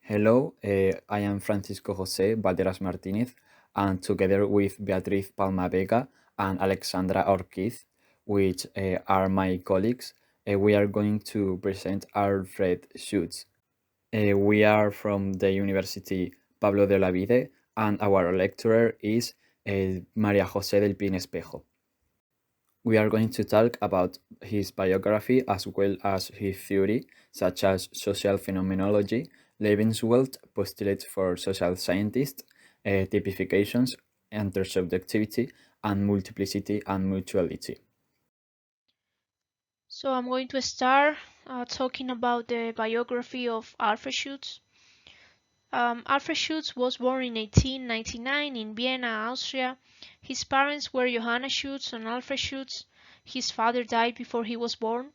Hello, I am Francisco José Valderas Martínez, and together with Beatriz Palma Vega and Alexandra Ortiz, which are my colleagues, we are going to present Alfred Schutz. We are from the University Pablo de Olavide, and our lecturer is María José del Pin Espejo. We are going to talk about his biography as well as his theory, such as social phenomenology, Lebenswelt, postulates for social scientists, typifications, intersubjectivity, and multiplicity and mutuality. So I'm going to start talking about the biography of Alfred Schutz. Alfred Schutz was born in 1899 in Vienna, Austria. His parents were Johanna Schutz and Alfred Schutz. His father died before he was born.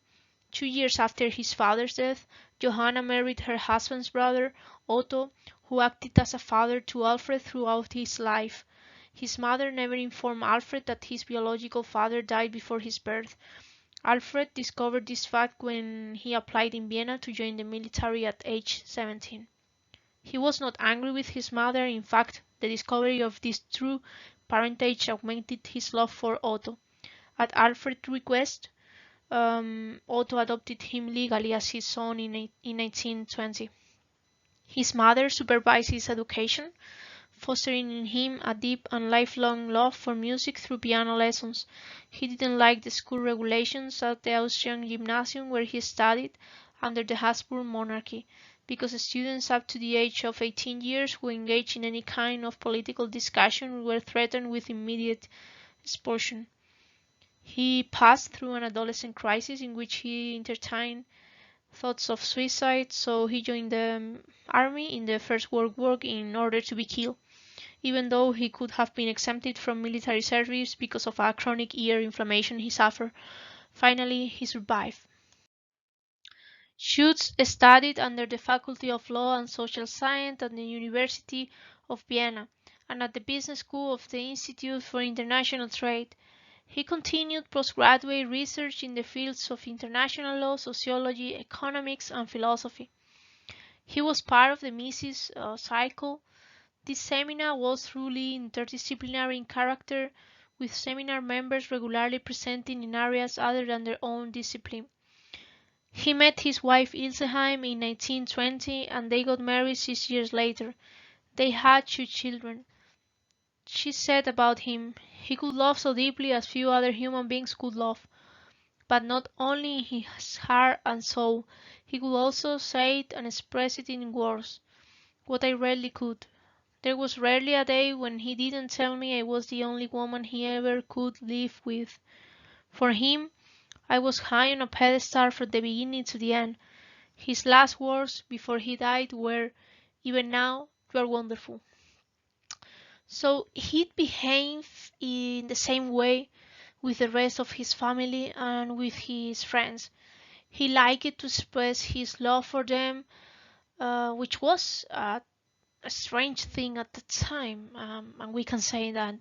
2 years after his father's death, Johanna married her husband's brother, Otto, who acted as a father to Alfred throughout his life. His mother never informed Alfred that his biological father died before his birth. Alfred discovered this fact when he applied in Vienna to join the military at age 17. He was not angry with his mother. In fact, the discovery of this true parentage augmented his love for Otto. At Alfred's request, Otto adopted him legally as his son in 1920. His mother supervised his education, fostering in him a deep and lifelong love for music through piano lessons. He didn't like the school regulations at the Austrian gymnasium where he studied under the Habsburg monarchy, because students up to the age of 18 years who engaged in any kind of political discussion were threatened with immediate expulsion. He passed through an adolescent crisis in which he entertained thoughts of suicide, so he joined the army in the First World War in order to be killed, even though he could have been exempted from military service because of a chronic ear inflammation he suffered. Finally, he survived. Schutz studied under the Faculty of Law and Social Science at the University of Vienna and at the Business School of the Institute for International Trade. He continued postgraduate research in the fields of international law, sociology, economics, and philosophy. He was part of the Mises cycle. This seminar was truly interdisciplinary in character, with seminar members regularly presenting in areas other than their own discipline. He met his wife Ilseheim in 1920 and they got married 6 years later. They had 2 children. She said about him, "He could love so deeply as few other human beings could love, but not only in his heart and soul, he could also say it and express it in words, what I rarely could. There was rarely a day when he didn't tell me I was the only woman he ever could live with. For him, I was high on a pedestal from the beginning to the end. His last words before he died were, 'Even now, you are wonderful.'" So he behaved in the same way with the rest of his family and with his friends. He liked to express his love for them, which was a strange thing at the time, and we can say that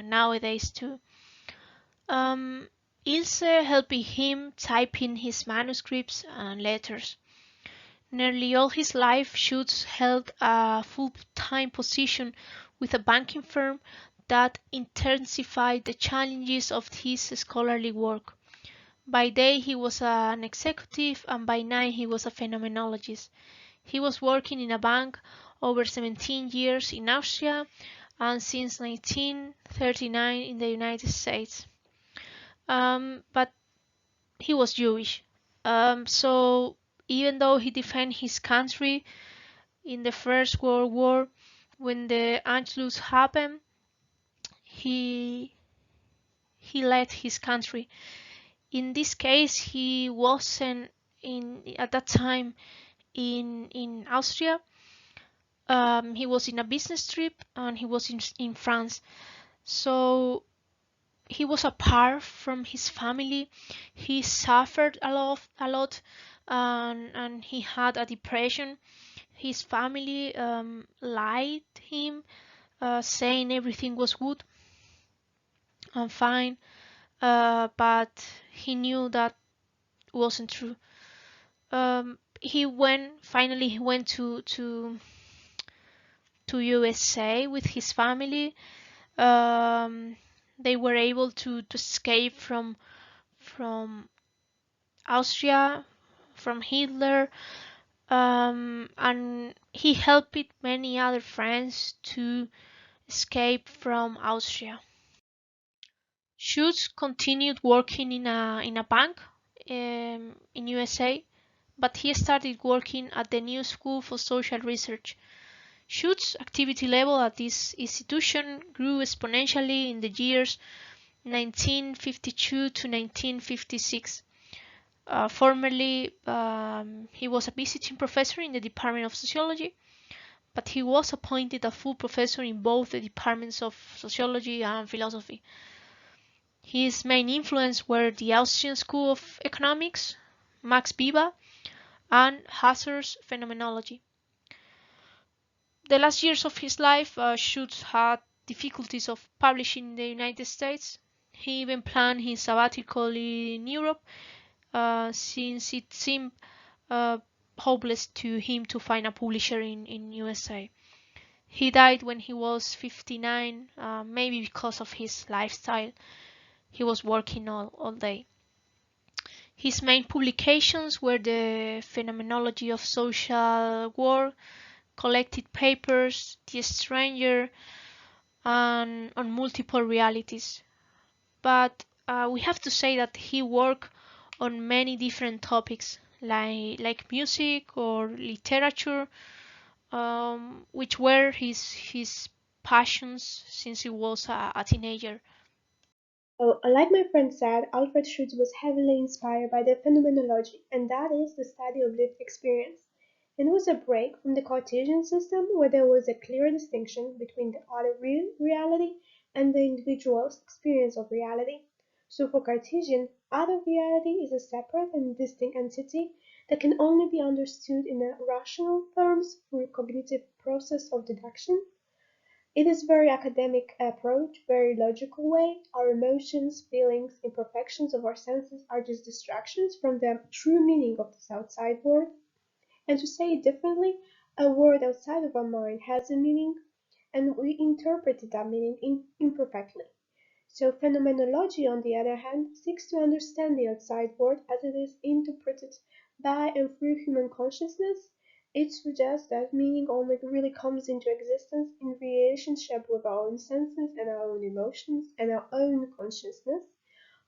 nowadays too. Um, Ilse helped him type in his manuscripts and letters. Nearly all his life, Schutz held a full-time position with a banking firm that intensified the challenges of his scholarly work. By day he was an executive and by night he was a phenomenologist. He was working in a bank over 17 years in Austria and since 1939 in the United States. But he was Jewish. So even though he defended his country in the First World War, when the Anschluss happened, he he led his country. In this case, he wasn't in at that time in Austria. He was in a business trip and he was in France. So he was apart from his family. He suffered a lot, and he had a depression. His family lied him, saying everything was good and fine, but he knew that wasn't true. he went to USA with his family. Um, they were able to escape from Austria, from Hitler, and he helped many other friends to escape from Austria. Schutz continued working in a bank in USA, but he started working at the new School for Social Research. Schutz's activity level at this institution grew exponentially in the years 1952 to 1956. Formerly, he was a visiting professor in the Department of Sociology, but he was appointed a full professor in both the departments of sociology and philosophy. His main influences were the Austrian School of Economics, Max Weber, and Husserl's phenomenology. The last years of his life, Schutz had difficulties of publishing in the United States. He even planned his sabbatical in Europe, since it seemed uh, hopeless to him to find a publisher in USA. He died when he was 59, maybe because of his lifestyle. He was working all day. His main publications were the Phenomenology of Social Work, collected papers, The Stranger, and on multiple realities. But we have to say that he worked on many different topics, like music or literature, which were his passions since he was a teenager. Oh, like my friend said, Alfred Schutz was heavily inspired by the phenomenology, and that is the study of lived experience. And it was a break from the Cartesian system where there was a clear distinction between the other real reality and the individual's experience of reality. So for Cartesian, other reality is a separate and distinct entity that can only be understood in a rational terms through cognitive process of deduction. It is very academic approach, very logical way. Our emotions, feelings, imperfections of our senses are just distractions from the true meaning of this outside world. And to say it differently, a world outside of our mind has a meaning, and we interpret that meaning imperfectly. So phenomenology, on the other hand, seeks to understand the outside world as it is interpreted by and through human consciousness. It suggests that meaning only really comes into existence in relationship with our own senses and our own emotions and our own consciousness.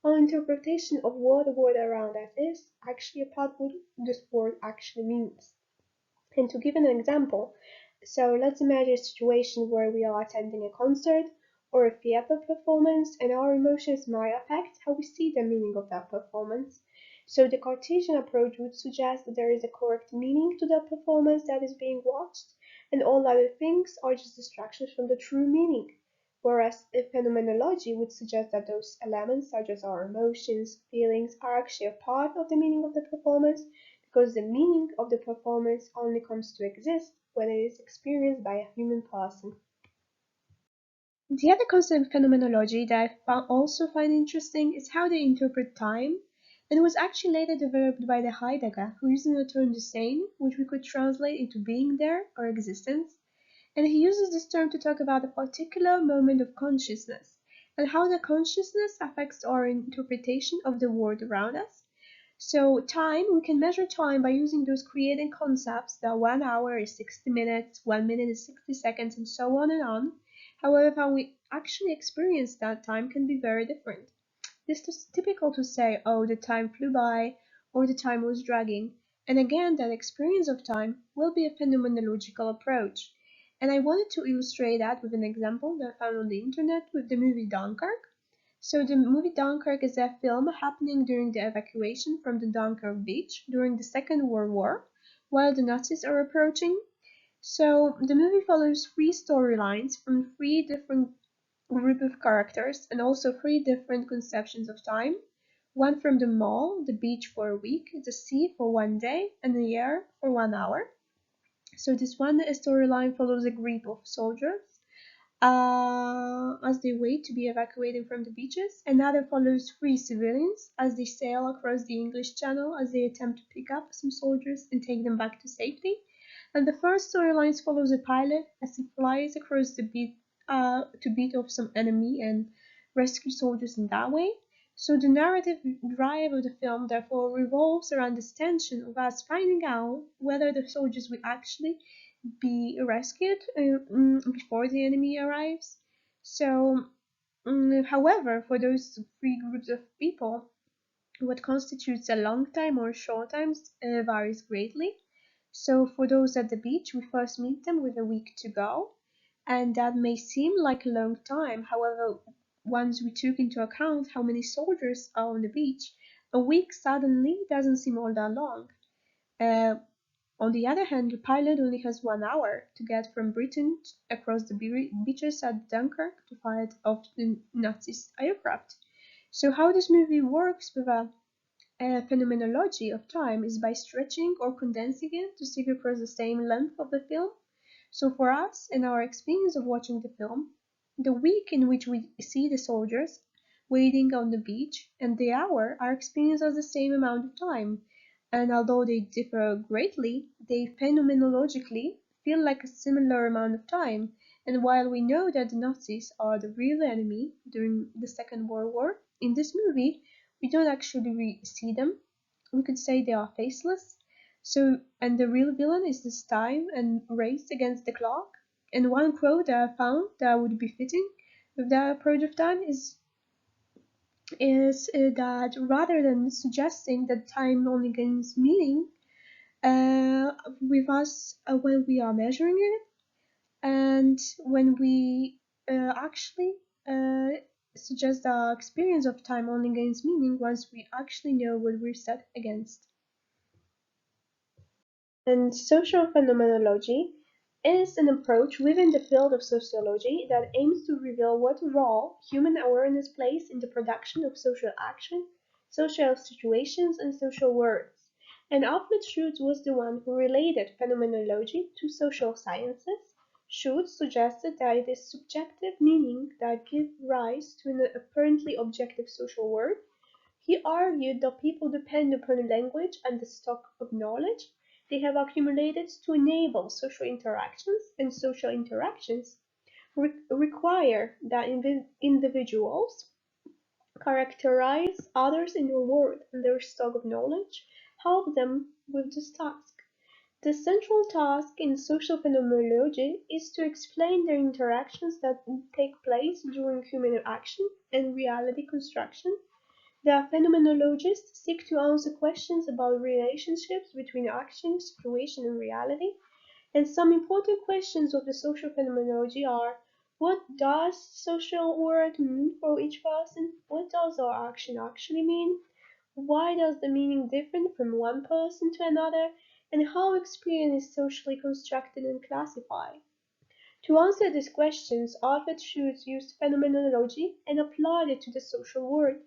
Our interpretation of what the world around us is actually a part of what this world actually means. And to give an example, so let's imagine a situation where we are attending a concert or a theater performance, and our emotions might affect how we see the meaning of that performance. So the Cartesian approach would suggest that there is a correct meaning to the performance that is being watched, and all other things are just distractions from the true meaning. Whereas a phenomenology would suggest that those elements, such as our emotions, feelings, are actually a part of the meaning of the performance, because the meaning of the performance only comes to exist when it is experienced by a human person. The other concept of phenomenology that I also find interesting is how they interpret time, and it was actually later developed by the Heidegger, who used the term the same, which we could translate into being there or existence, and he uses this term to talk about a particular moment of consciousness and how the consciousness affects our interpretation of the world around us. So time, we can measure time by using those created concepts that 1 hour is 60 minutes, 1 minute is 60 seconds, and so on and on. However, how we actually experience that time can be very different. This is typical to say, oh, the time flew by, or the time was dragging. And again, that experience of time will be a phenomenological approach. And I wanted to illustrate that with an example that I found on the internet with the movie Dunkirk. So the movie Dunkirk is a film happening during the evacuation from the Dunkirk beach during the Second World War, while the Nazis are approaching. So the movie follows three storylines from three different group of characters and also three different conceptions of time. One from the mall, the beach for a week, the sea for 1 day, and the air for 1 hour. So this one storyline follows a group of soldiers as they wait to be evacuated from the beaches. Another follows three civilians as they sail across the English Channel as they attempt to pick up some soldiers and take them back to safety. And the first storyline follows a pilot as he flies across the beat to beat off some enemy and rescue soldiers in that way. So the narrative drive of the film therefore revolves around this tension of us finding out whether the soldiers will actually be rescued before the enemy arrives. So, however, for those three groups of people, what constitutes a long time or short time varies greatly. So, for those at the beach, we first meet them with a week to go, and that may seem like a long time. However, once we took into account how many soldiers are on the beach, a week suddenly doesn't seem all that long. Uh, on the other hand, the pilot only has 1 hour to get from Britain across the beaches at Dunkirk to fight off the Nazis' aircraft. So, how this movie works with a phenomenology of time is by stretching or condensing it to stick across the same length of the film. So, for us, in our experience of watching the film, the week in which we see the soldiers waiting on the beach and the hour are experienced as the same amount of time, and although they differ greatly, they phenomenologically feel like a similar amount of time. And while we know that the Nazis are the real enemy during the Second World War, in this movie we don't actually see them. We could say they are faceless. So, and the real villain is this time and race against the clock. And one quote that I found that would be fitting with that approach of time is that rather than suggesting that time only gains meaning with us when we are measuring it, and when we actually uh, suggest the experience of time only gains meaning once we actually know what we're set against. And social phenomenology is an approach within the field of sociology that aims to reveal what role human awareness plays in the production of social action, social situations, and social words. And Alfred Schutz was the one who related phenomenology to social sciences. Schutz suggested that it is subjective meaning that gives rise to an apparently objective social world. He argued that people depend upon language and the stock of knowledge they have accumulated to enable social interactions, and social interactions require that individuals characterize others in their world, and their stock of knowledge help them with this task. The central task in social phenomenology is to explain the interactions that take place during human action and reality construction. The phenomenologists seek to answer questions about relationships between action, situation, and reality. And some important questions of the social phenomenology are: what does social world mean for each person? What does our action actually mean? Why does the meaning differ from one person to another? And how experience is socially constructed and classified? To answer these questions, Alfred Schutz used phenomenology and applied it to the social world.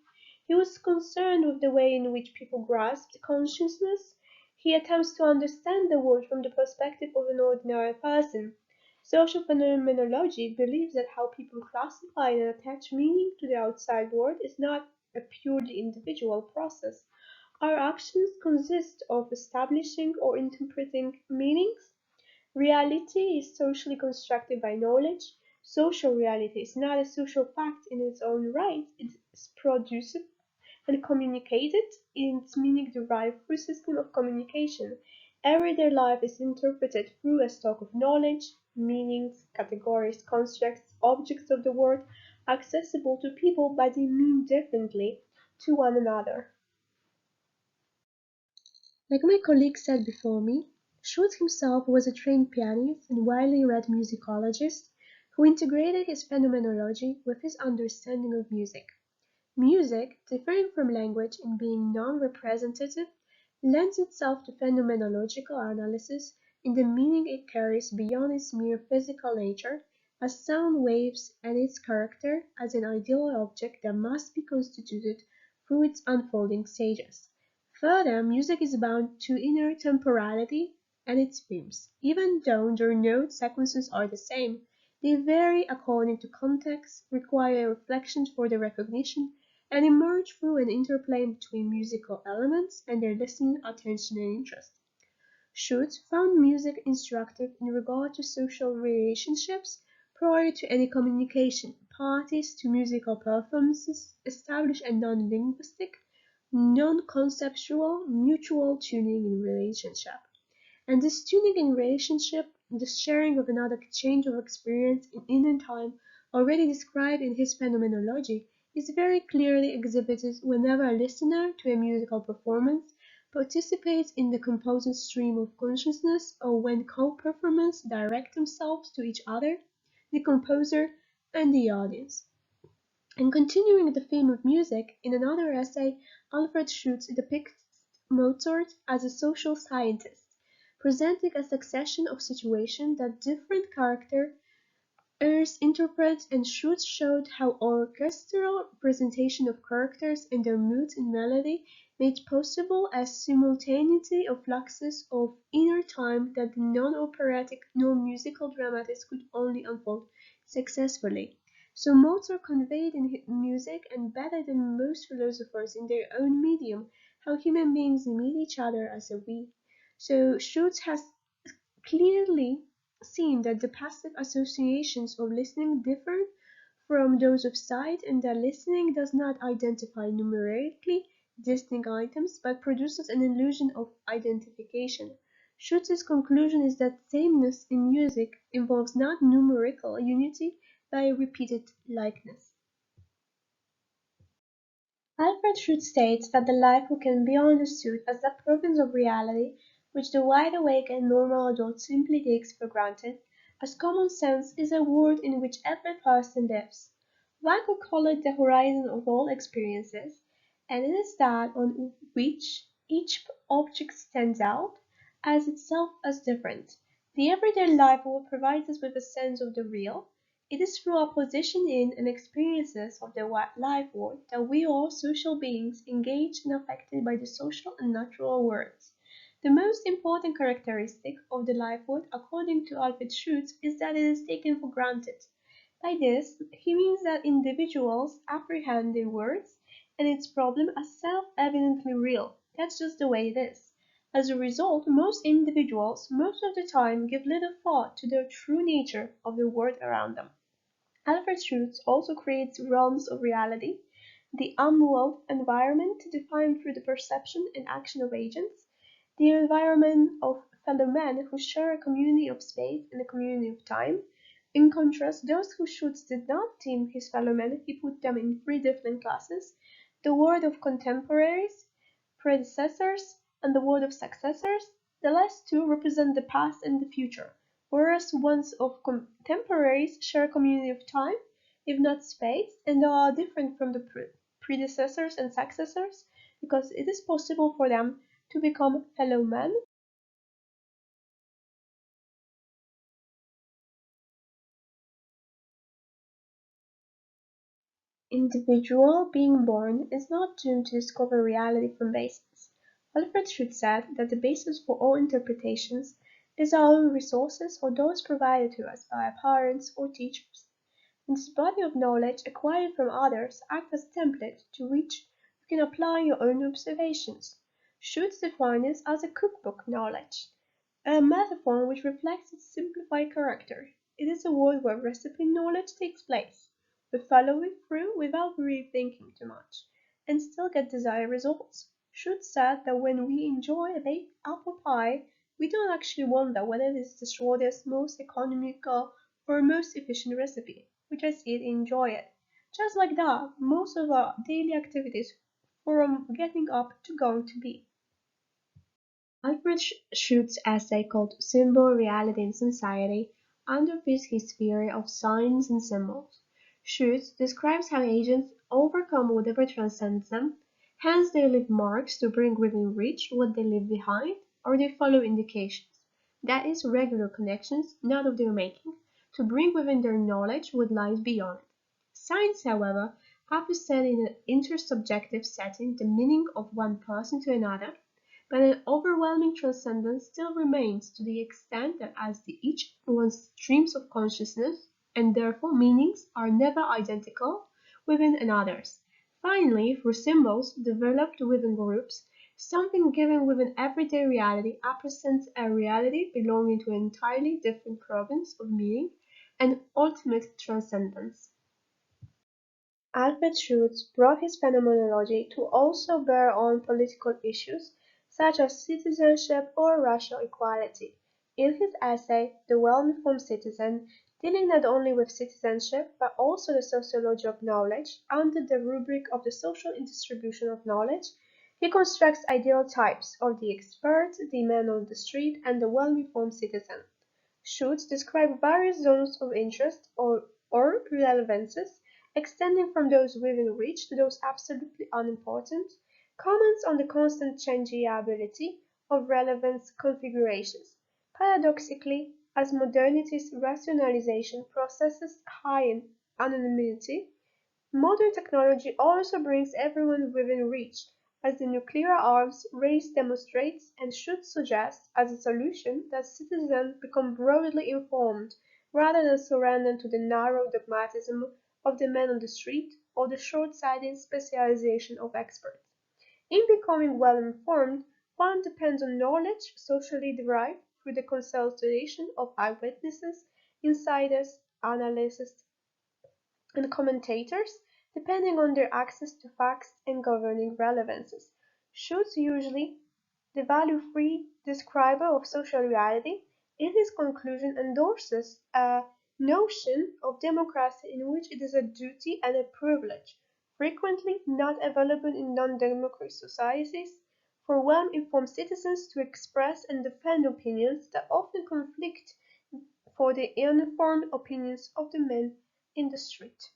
He was concerned with the way in which people grasped consciousness. He attempts to understand the world from the perspective of an ordinary person. Social phenomenology believes that how people classify and attach meaning to the outside world is not a purely individual process. Our actions consist of establishing or interpreting meanings. Reality is socially constructed by knowledge. Social reality is not a social fact in its own right. It is produced and communicated in its meaning derived through a system of communication. Everyday life is interpreted through a stock of knowledge, meanings, categories, constructs, objects of the world, accessible to people but they mean differently to one another. Like my colleague said before me, Schultz himself was a trained pianist and widely read musicologist who integrated his phenomenology with his understanding of music. Music, differing from language in being non-representative, lends itself to phenomenological analysis in the meaning it carries beyond its mere physical nature as sound waves and its character as an ideal object that must be constituted through its unfolding stages. Further, music is bound to inner temporality and its themes, even though their note sequences are the same. They vary according to context, require reflection for their recognition, and emerge through an interplay between musical elements and their listening attention and interest. Schutz found music instructive in regard to social relationships prior to any communication. Parties to musical performances establish a non-linguistic, non-conceptual, mutual tuning in relationship. And this tuning in relationship, this sharing of another exchange of experience in inner time, already described in his phenomenology, is very clearly exhibited whenever a listener to a musical performance participates in the composer's stream of consciousness or when co-performers direct themselves to each other, the composer, and the audience. And continuing the theme of music, in another essay, Alfred Schutz depicts Mozart as a social scientist, presenting a succession of situations that different characters interpret, and Schutz showed how orchestral representation of characters and their moods in melody made possible a simultaneity of fluxes of inner time that the non-operatic nor musical dramatist could only unfold successfully. So Mozart conveyed in music, and better than most philosophers in their own medium, how human beings meet each other as a we. So Schutz has clearly seen that the passive associations of listening differ from those of sight, and that listening does not identify numerically distinct items but produces an illusion of identification. Schutz's conclusion is that sameness in music involves not numerical unity but a repeated likeness. Alfred Schutz states that the life can be understood as that province of reality which the wide awake and normal adult simply takes for granted, as common sense is a world in which every person lives. One could call it the horizon of all experiences, and it is that on which each object stands out as itself as different. The everyday life will provide us with a sense of the real. It is through our position in and experiences of the life world that we are social beings engaged and affected by the social and natural worlds. The most important characteristic of the life world, according to Alfred Schutz, is that it is taken for granted. By this, he means that individuals apprehend the words and its problem as self-evidently real. That's just the way it is. As a result, most individuals, most of the time, give little thought to the true nature of the world around them. Alfred Schutz also creates realms of reality, the unloved environment defined through the perception and action of agents, the environment of fellow men who share a community of space and a community of time. In contrast, those who Schutz did not deem his fellow men, he put them in three different classes: the world of contemporaries, predecessors, and the world of successors. The last two represent the past and the future, whereas ones of contemporaries share a community of time, if not space, and are different from the predecessors and successors because it is possible for them to become fellow men. Individual being born is not doomed to discover reality from basis. Alfred Schutz said that the basis for all interpretations is our own resources or those provided to us by our parents or teachers. And this body of knowledge acquired from others acts as template to which you can apply your own observations. Schutz defined this as a cookbook knowledge, a metaphor which reflects its simplified character. It is a world where recipe knowledge takes place. We follow it through without really thinking too much, and still get desired results. Schutz said that when we enjoy a baked apple pie, we don't actually wonder whether it is the shortest, most economical, or most efficient recipe. We just eat and enjoy it. Just like that, most of our daily activities, from getting up to going to bed. Alfred Schutz's essay called "Symbol Reality in Society" underpins his theory of signs and symbols. Schutz describes how agents overcome whatever transcends them, hence they leave marks to bring within reach what they leave behind, or they follow indications, that is, regular connections, not of their making, to bring within their knowledge what lies beyond. Signs, however, have to set in an intersubjective setting the meaning of one person to another, but an overwhelming transcendence still remains to the extent that as the each one's streams of consciousness and therefore meanings are never identical within others. Finally, for symbols developed within groups, something given within everyday reality represents a reality belonging to an entirely different province of meaning and ultimate transcendence. Alfred Schutz brought his phenomenology to also bear on political issues such as citizenship or racial equality. In his essay, The Well-Informed Citizen, dealing not only with citizenship but also the sociology of knowledge under the rubric of the social distribution of knowledge, he constructs ideal types of the expert, the man on the street, and the well-informed citizen. Schutz describes various zones of interest or relevances, extending from those within reach to those absolutely unimportant, comments on the constant changeability of relevance configurations. Paradoxically, as modernity's rationalization processes high in anonymity, modern technology also brings everyone within reach, as the nuclear arms race demonstrates, and should suggest as a solution that citizens become broadly informed rather than surrender to the narrow dogmatism of the man on the street or the short-sighted specialization of experts. In becoming well informed, one depends on knowledge socially derived through the consultation of eyewitnesses, insiders, analysts, and commentators, depending on their access to facts and governing relevances. Schutz, usually the value-free describer of social reality, in his conclusion endorses a notion of democracy in which it is a duty and a privilege, frequently not available in non-democratic societies, for well-informed citizens to express and defend opinions that often conflict for the uninformed opinions of the men in the street.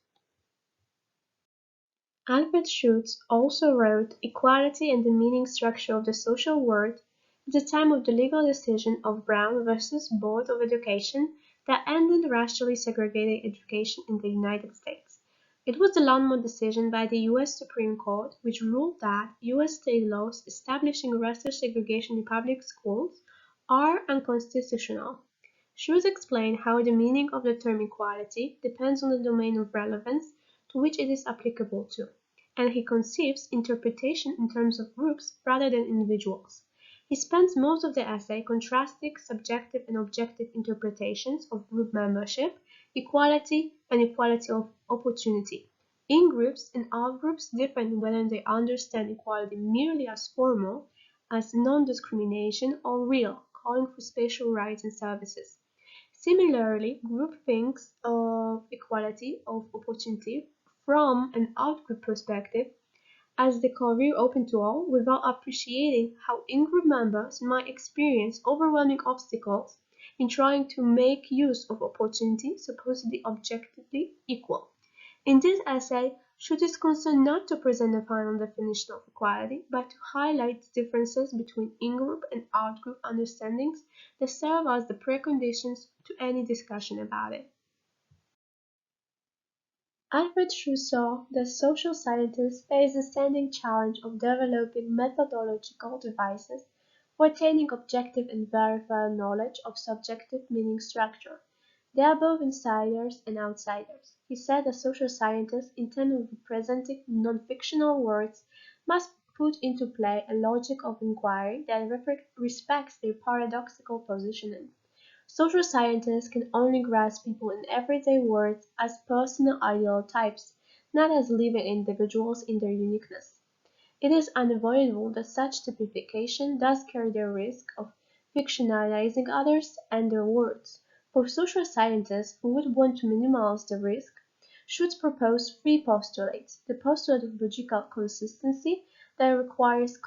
Alfred Schutz also wrote "Equality and the Meaning Structure of the Social World" at the time of the legal decision of Brown versus Board of Education that ended racially segregated education in the United States. It was the landmark decision by the U.S. Supreme Court which ruled that U.S. state laws establishing racial segregation in public schools are unconstitutional. Schutz explained how the meaning of the term equality depends on the domain of relevance to which it is applicable to, and he conceives interpretation in terms of groups rather than individuals. He spends most of the essay contrasting subjective and objective interpretations of group membership, equality, and equality of opportunity. In-groups and out-groups differ in whether they understand equality merely as formal, as non-discrimination, or real, calling for spatial rights and services. Similarly, group thinks of equality of opportunity from an out-group perspective as the career open to all, without appreciating how in-group members might experience overwhelming obstacles in trying to make use of opportunity supposedly objectively equal. In this essay, Schutz is concerned not to present a final definition of equality, but to highlight the differences between in-group and out-group understandings that serve as the preconditions to any discussion about it. Alfred Schutz saw that social scientists face the standing challenge of developing methodological devices for attaining objective and verifiable knowledge of subjective meaning structure. They are both insiders and outsiders. He said that social scientists, in terms of representing non-fictional words, must put into play a logic of inquiry that respects their paradoxical positioning. Social scientists can only grasp people in everyday words as personal ideal types, not as living individuals in their uniqueness. It is unavoidable that such typification does carry the risk of fictionalizing others and their words. For social scientists who would want to minimize the risk, Schutz proposed three postulates: the postulate of logical consistency, that requires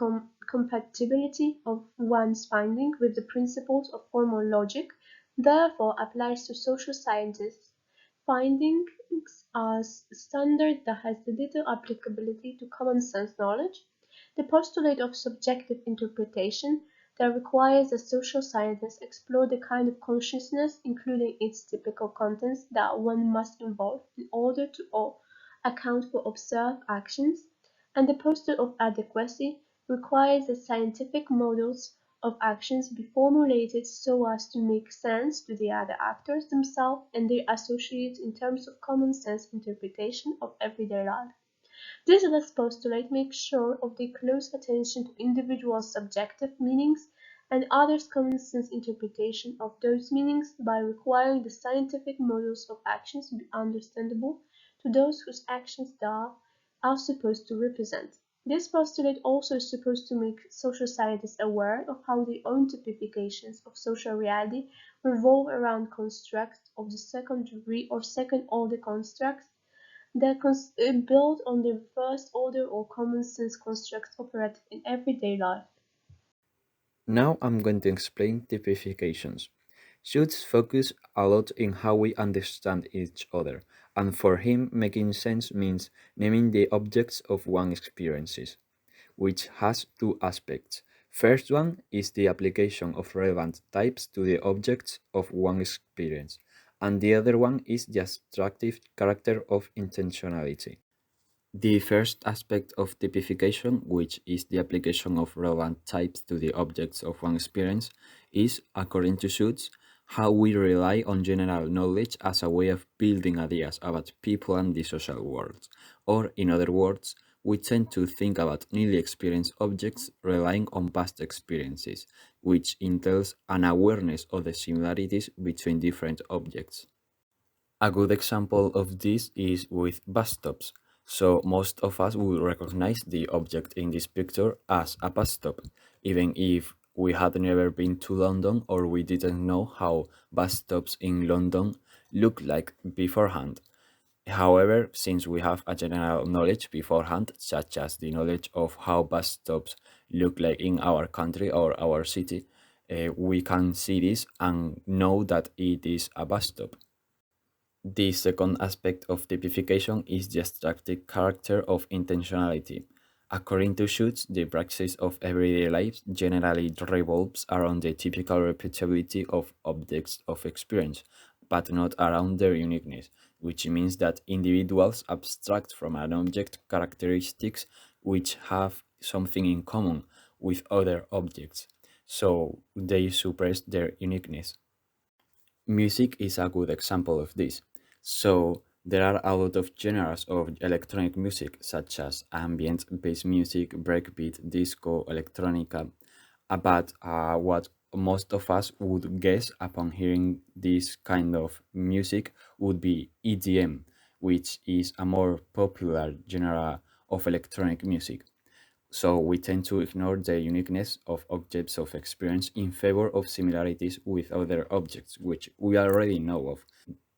compatibility of one's finding with the principles of formal logic, therefore applies to social scientists' findings as standard that has little applicability to common sense knowledge; the postulate of subjective interpretation, that requires that social scientists explore the kind of consciousness, including its typical contents, that one must involve in order to account for observed actions; and the postulate of adequacy requires that scientific models of actions be formulated so as to make sense to the other actors themselves and their associates in terms of common sense interpretation of everyday life. This last postulate makes sure of the close attention to individuals' subjective meanings and others' common sense interpretation of those meanings by requiring the scientific models of actions to be understandable to those whose actions they are supposed to represent. This postulate also is supposed to make social scientists aware of how their own typifications of social reality revolve around constructs of the second degree or second order constructs that build on the first order or common sense constructs operative in everyday life. Now I'm going to explain typifications. Schutz focus a lot in how we understand each other, and for him, making sense means naming the objects of one's experiences, which has two aspects. First one is the application of relevant types to the objects of one experience, and the other one is the abstractive character of intentionality. The first aspect of typification, which is the application of relevant types to the objects of one experience, is, according to Schutz, how we rely on general knowledge as a way of building ideas about people and the social world. Or, in other words, we tend to think about newly experienced objects relying on past experiences, which entails an awareness of the similarities between different objects. A good example of this is with bus stops. So most of us will recognize the object in this picture as a bus stop, even if we had never been to London or we didn't know how bus stops in London look like beforehand. However, since we have a general knowledge beforehand, such as the knowledge of how bus stops look like in our country or our city, we can see this and know that it is a bus stop. The second aspect of typification is the abstractive character of intentionality. According to Schutz, the praxis of everyday life generally revolves around the typical repeatability of objects of experience, but not around their uniqueness, which means that individuals abstract from an object characteristics which have something in common with other objects, so they suppress their uniqueness. Music is a good example of this. So there are a lot of genres of electronic music, such as ambient, bass music, breakbeat, disco, electronica. But what most of us would guess upon hearing this kind of music would be EDM, which is a more popular genre of electronic music. So we tend to ignore the uniqueness of objects of experience in favor of similarities with other objects, which we already know of.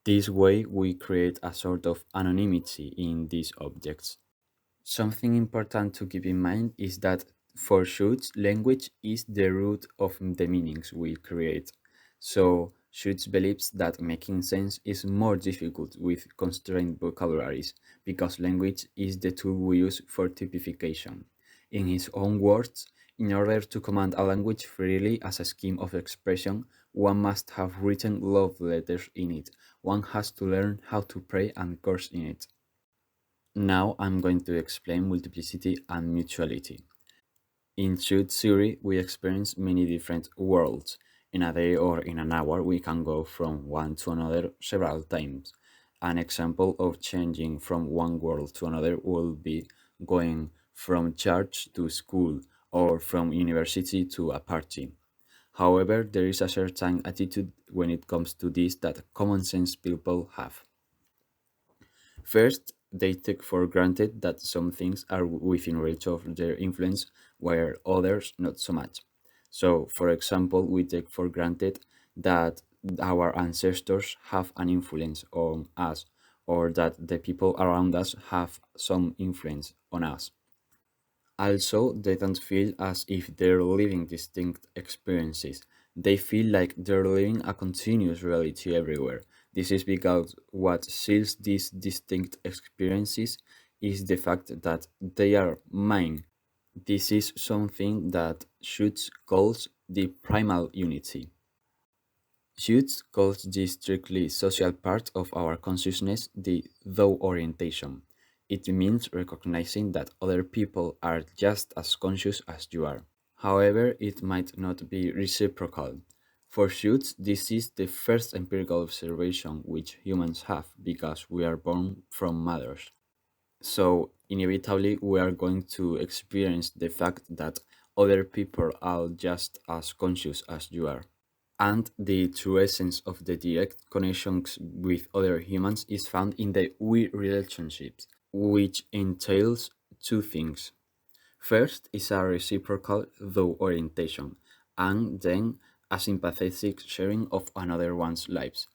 This way, we create a sort of anonymity in these objects. Something important to keep in mind is that for Schutz, language is the root of the meanings we create. So Schutz believes that making sense is more difficult with constrained vocabularies because language is the tool we use for typification. In his own words, in order to command a language freely as a scheme of expression, one must have written love letters in it. One has to learn how to pray and curse in it. Now I'm going to explain multiplicity and mutuality. In truth theory, we experience many different worlds. In a day or in an hour, we can go from one to another several times. An example of changing from one world to another will be going from church to school or from university to a party. However, there is a certain attitude when it comes to this that common sense people have. First, they take for granted that some things are within reach of their influence, while others not so much. So, for example, we take for granted that our ancestors have an influence on us, or that the people around us have some influence on us. Also, they don't feel as if they're living distinct experiences. They feel like they're living a continuous reality everywhere. This is because what seals these distinct experiences is the fact that they are mine. This is something that Schutz calls the primal unity. Schutz calls this strictly social part of our consciousness the thou orientation. It means recognizing that other people are just as conscious as you are. However, it might not be reciprocal. For Schutz, this is the first empirical observation which humans have because we are born from mothers. So, inevitably, we are going to experience the fact that other people are just as conscious as you are. And the true essence of the direct connections with other humans is found in the we relationships, which entails two things. First is a reciprocal though orientation, and then a sympathetic sharing of another one's lives.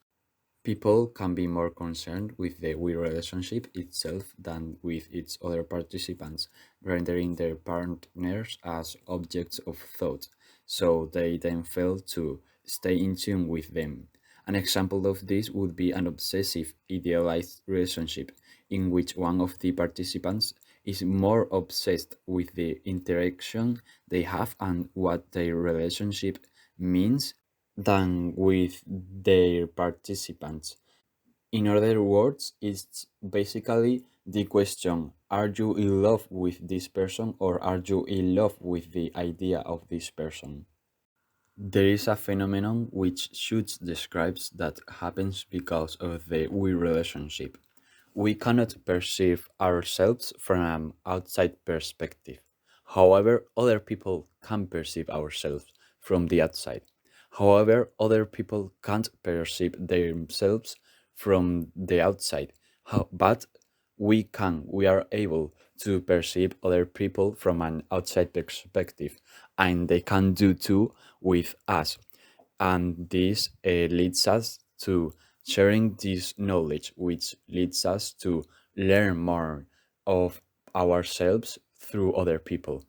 People can be more concerned with the we relationship itself than with its other participants, rendering their partners as objects of thought, so they then fail to stay in tune with them. An example of this would be an obsessive, idealized relationship in which one of the participants is more obsessed with the interaction they have and what their relationship means than with their participants. In other words, it's basically the question, are you in love with this person or are you in love with the idea of this person? There is a phenomenon which Schutz describes that happens because of the we relationship. We cannot perceive ourselves from an outside perspective. However, other people can perceive ourselves from the outside. However, other people can't perceive themselves from the outside. But we can, we are able to perceive other people from an outside perspective, and they can do too with us. And this leads us to sharing this knowledge, which leads us to learn more of ourselves through other people.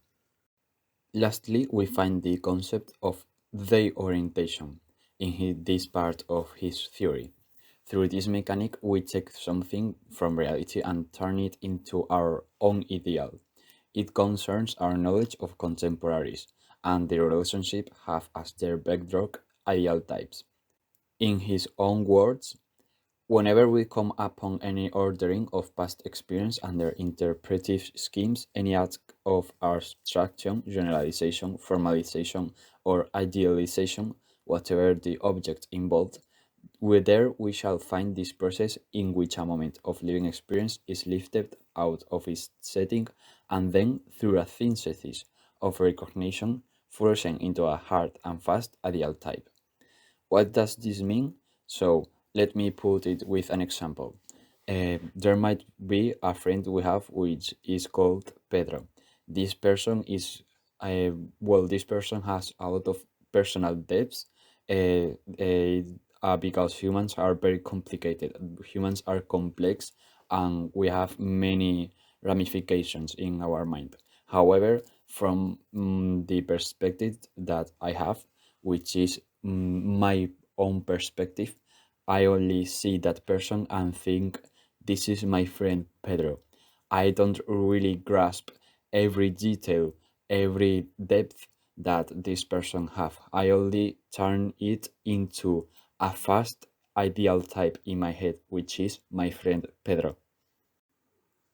Lastly, we find the concept of they orientation in this part of his theory. Through this mechanic, we take something from reality and turn it into our own ideal. It concerns our knowledge of contemporaries, and the relationship have as their bedrock ideal types. In his own words, whenever we come upon any ordering of past experience under interpretive schemes, any act of abstraction, generalization, formalization, or idealization, whatever the object involved, there we shall find this process in which a moment of living experience is lifted out of its setting and then, through a synthesis of recognition, frozen into a hard and fast ideal type. What does this mean? So let me put it with an example. There might be a friend we have which is called Pedro. This person is, this person has a lot of personal depths because humans are very complicated. Humans are complex and we have many ramifications in our mind. However, from the perspective that I have, which is my own perspective, I only see that person and think this is my friend Pedro. I don't really grasp every detail, every depth that this person have. I only turn it into a fast ideal type in my head, which is my friend Pedro.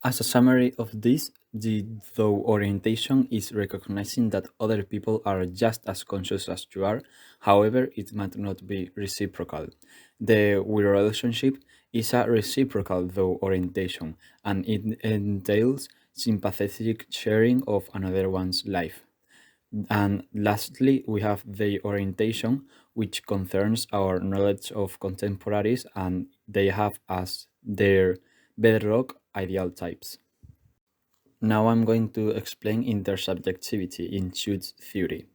As a summary of this, the though orientation is recognizing that other people are just as conscious as you are, however, it might not be reciprocal. The we relationship is a reciprocal though orientation, and it entails sympathetic sharing of another one's life. And lastly, we have the orientation, which concerns our knowledge of contemporaries, and they have as their bedrock ideal types. Now I'm going to explain intersubjectivity in Schutz's theory.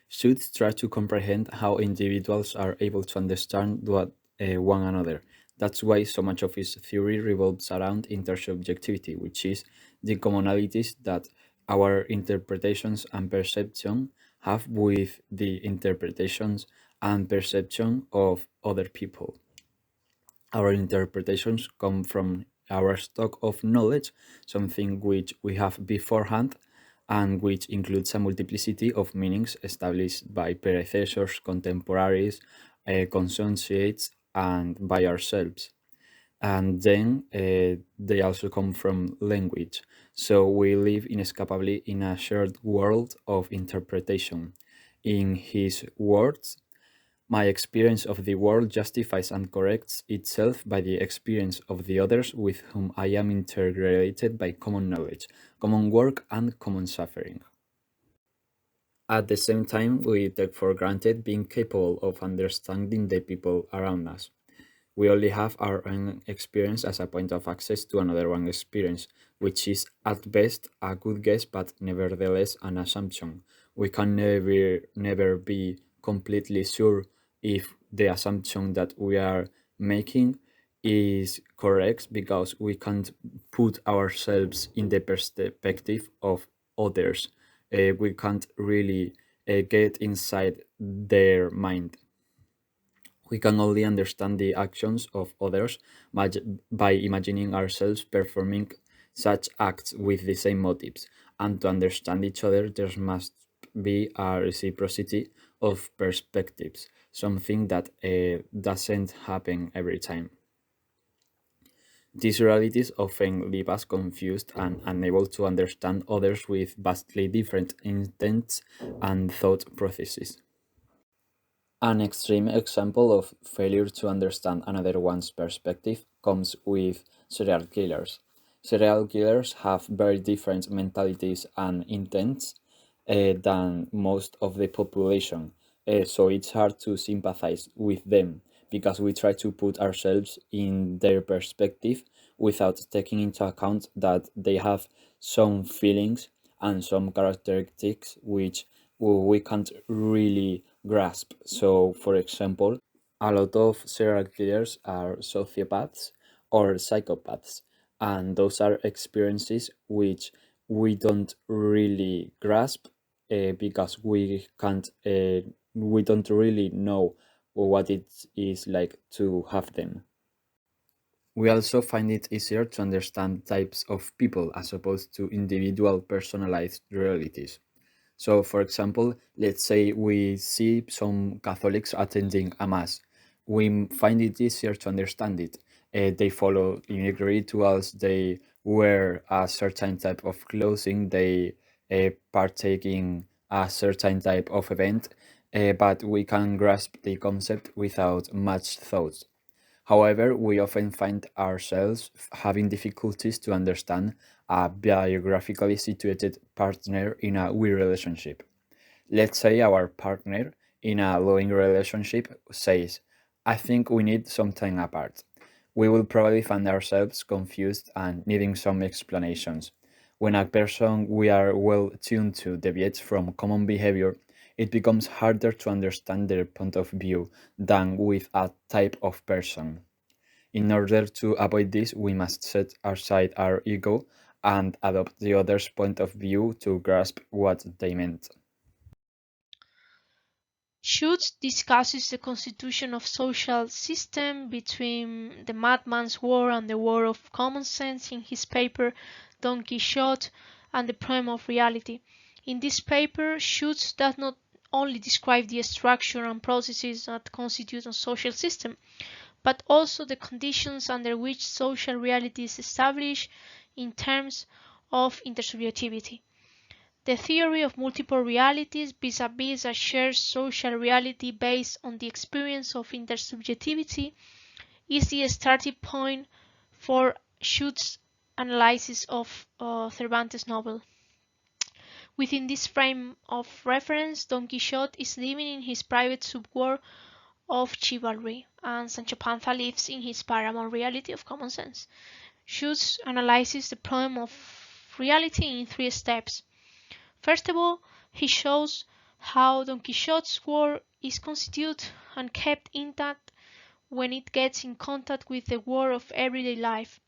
Schutz tries to comprehend how individuals are able to understand one another. That's why so much of his theory revolves around intersubjectivity, which is the commonalities that our interpretations and perception have with the interpretations and perception of other people. Our interpretations come from our stock of knowledge, something which we have beforehand, and which includes a multiplicity of meanings established by predecessors, contemporaries, consociates, and by ourselves. And then they also come from language. So we live inescapably in a shared world of interpretation. In his words, my experience of the world justifies and corrects itself by the experience of the others with whom I am interrelated by common knowledge, common work, and common suffering. At the same time, we take for granted being capable of understanding the people around us. We only have our own experience as a point of access to another one's experience, which is at best a good guess but nevertheless an assumption. We can never be completely sure if the assumption that we are making is correct because we can't put ourselves in the perspective of others. We can't really get inside their mind. We can only understand the actions of others by imagining ourselves performing such acts with the same motives. And to understand each other, there must be a reciprocity of perspectives, something that doesn't happen every time. These realities often leave us confused and unable to understand others with vastly different intents and thought processes. An extreme example of failure to understand another one's perspective comes with serial killers. Serial killers have very different mentalities and intents than most of the population, so it's hard to sympathize with them because we try to put ourselves in their perspective without taking into account that they have some feelings and some characteristics which we can't really grasp. So, for example, a lot of serial killers are sociopaths or psychopaths, and those are experiences which we don't really grasp because we don't really know what it is like to have them. We also find it easier to understand types of people as opposed to individual personalized realities. So, for example, let's say we see some Catholics attending a mass. We find it easier to understand it. They follow unique rituals, they wear a certain type of clothing, they partake in a certain type of event, but we can grasp the concept without much thought. However, we often find ourselves having difficulties to understand a biographically situated partner in a weird relationship. Let's say our partner in a loving relationship says, I think we need some time apart. We will probably find ourselves confused and needing some explanations. When a person we are well tuned to deviates from common behavior, it becomes harder to understand their point of view than with a type of person. In order to avoid this, we must set aside our ego and adopt the other's point of view to grasp what they meant. Schutz discusses the constitution of social system between the madman's war and the war of common sense in his paper Don Quixote and the Prime of Reality. In this paper, Schutz does not only describe the structure and processes that constitute a social system, but also the conditions under which social reality is established in terms of intersubjectivity. The theory of multiple realities vis-à-vis a shared social reality based on the experience of intersubjectivity is the starting point for Schutz's analysis of Cervantes' novel. Within this frame of reference, Don Quixote is living in his private subworld of chivalry, and Sancho Panza lives in his paramount reality of common sense. Schutz analyzes the problem of reality in three steps. First of all, he shows how Don Quixote's world is constituted and kept intact when it gets in contact with the world of everyday life.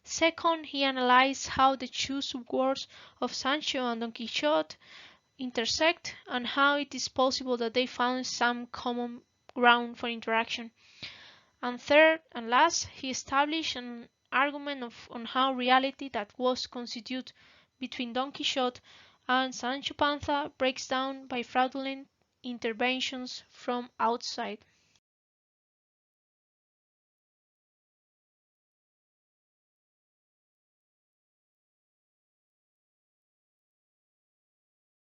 Second, he analyzes how the two subworlds of Sancho and Don Quixote intersect and how it is possible that they found some common ground for interaction. And third and last, he established an argument on how reality that was constituted between Don Quixote and Sancho Panza breaks down by fraudulent interventions from outside.